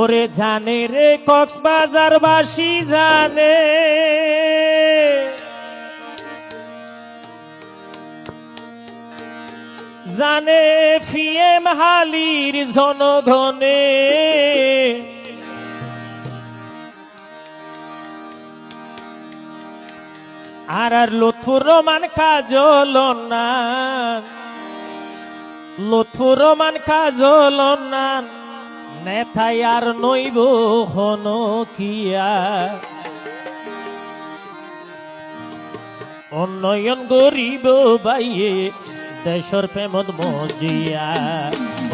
ওরে জানে রে কক্সবাজার বাসী জানে, জানে ফিএম হালির জনগণে। আর লুৎফুর রহমান কাজল নান, লুৎফুর রহমান কাজল নান নেথাই আর নইব হনো কিয়া। উন্নয়ন গরিব বাইয়ে দেশর প্রেমত মজিয়া,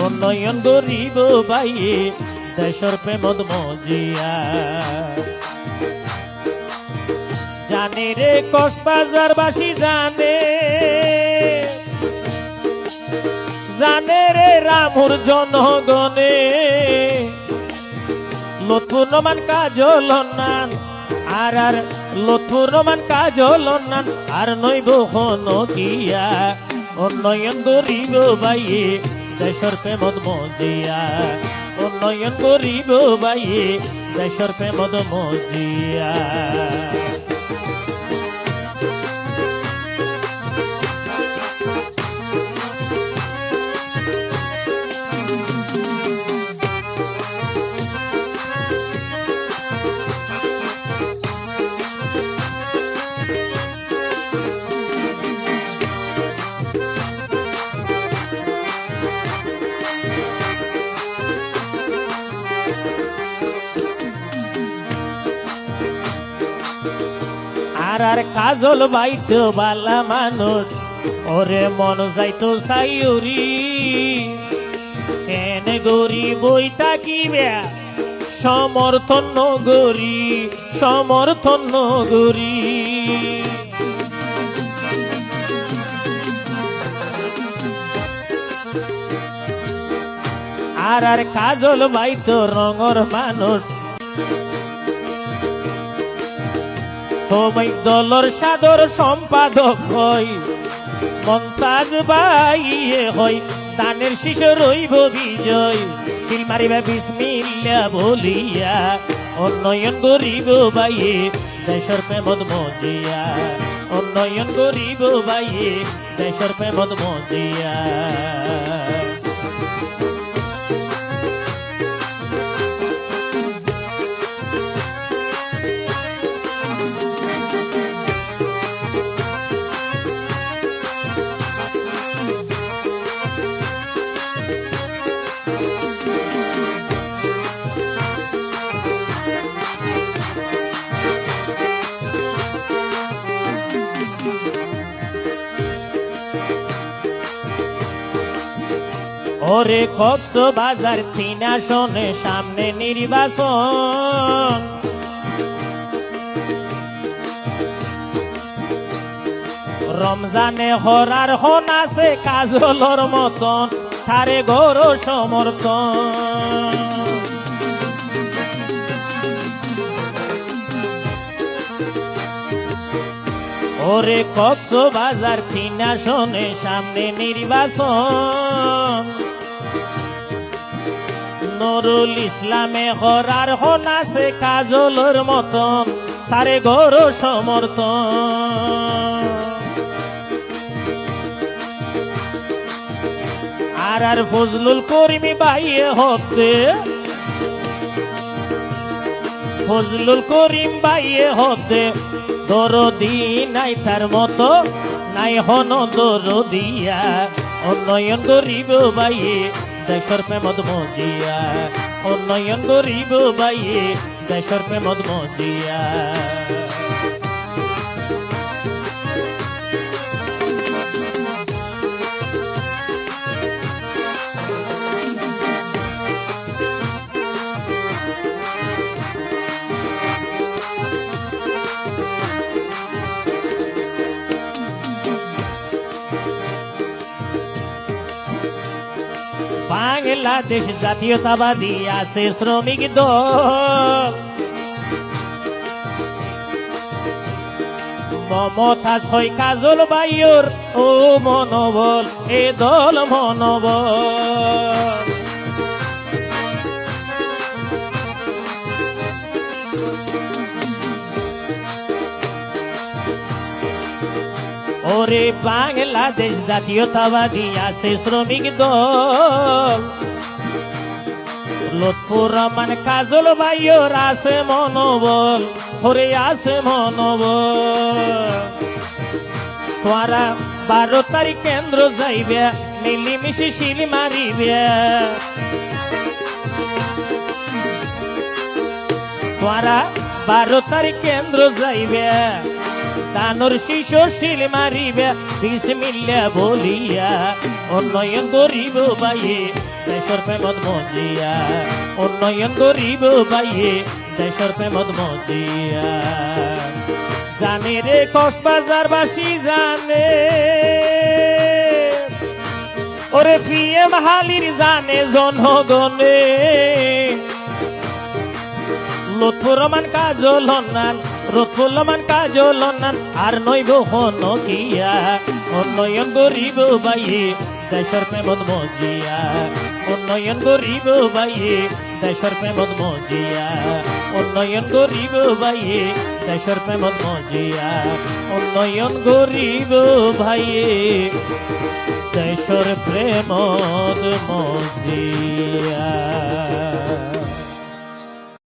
উন্নয়ন গরিব বাইয়ে দেশর প্রেমত মজিয়া। জানে রে কক্সবাজার বাসী জানে, জানে রে রামুর জনগণে। লুৎফুর রহমান কাজল নান আর লুৎফুর রহমান কাজল নান আর নইব হনো কিয়া। উন্নয়ন গরিব বাইয়ে দেশর প্রেমত মজিয়া, উন্নয়ন গরিব বাইয়ে দেশর প্রেমত মজিয়া। আর কাজল বাইতো বালা মানুষ, ওরে মন যাইতো সাইউরি। কেনে গরি বই তাকিবে সমর্থন নগরী, সমর্থন নগরী। আর কাজল বাইতো রঙর মানুষ, সবাই দলর সাদর সম্পাদক হয়। মন্তাজ বাইয়ে হয় দানের শিশু রইব বিজয়। শিল মারিবা বিসমিল্লা বলিয়া, উন্নয়ন গরিব বাইয়ে দেশর প্রেমত মজিয়া, উন্নয়ন গরিব বাইয়ে দেশর প্রেমত মজিয়া। ওরে কক্সবাজার 3 আসনে সামনে নির্বাচন। রমজানে হরার হন আছে কাজলর মতন, তারে গৌর সমর্থন। ওরে কক্সবাজার 3 আসনে সামনে নির্বাচন। নুরুল ইসলামে হরার হন আছে কাজলের মতন, তারে গৌর সমর্থন। আর ফজলুল করিম বাইয়ে হতে, ফজলুল করিম বাইয়ে হতে দরদি নাই তার মতো, নাই হন দরদিয়া। উন্নয়ন গরিব বাইয়ে দেশর প্রেমত মজিয়া, উন্নয়ন গরিব বাইয়ে দেশর প্রেমত মজিয়া। বাংলাদেশ জাতীয়তাবাদী আছে শ্রমিক দল, মমতাজ হয় কাজল বাইয়র ও মনোবল, এ দল মনোবল। ওরে বাংলাদেশ জাতীয়তাবাদী আছে শ্রমিক দল, লুৎফুর রহমান কাজল ভাইয়ের আছে মনোবল, ওরে আছে মনোবল। তোরা 12 তারিখ কেন্দ্র যাইবে, মিলিমিশি শিল মারিবে। তোরা 12 তারিখ কেন্দ্র যাইবে, দানোর শিশু শিল মারিবে। বিসমিল্লাহ বলিয়া উন্নয়ন করিব ভাইয়ে দেশের প্রেমত মজিয়া, উন্নয়ন করিব ভাইয়ে দেশের প্রেমত মজিয়া। জানে রে কক্সবাজারবাসী জানে, ওরে পিএম হালির জানে জনগণে। লুৎফুর রহমান কাজল হন্নান, লুৎফুর রহমান কাজল হন্নান আর নইব হন কিয়া। উন্নয়ন গরিব ভাইয়ে দেশের প্রেমত মজিয়া, উন্নয়ন গরিব ভাইয়ে দেশের প্রেমত মজিয়া, উন্নয়ন গরিব ভাইয়ে দেশের প্রেমত মজিয়া, উন্নয়ন গরিব ভাইয়ে দেশের প্রেমত মজিয়া।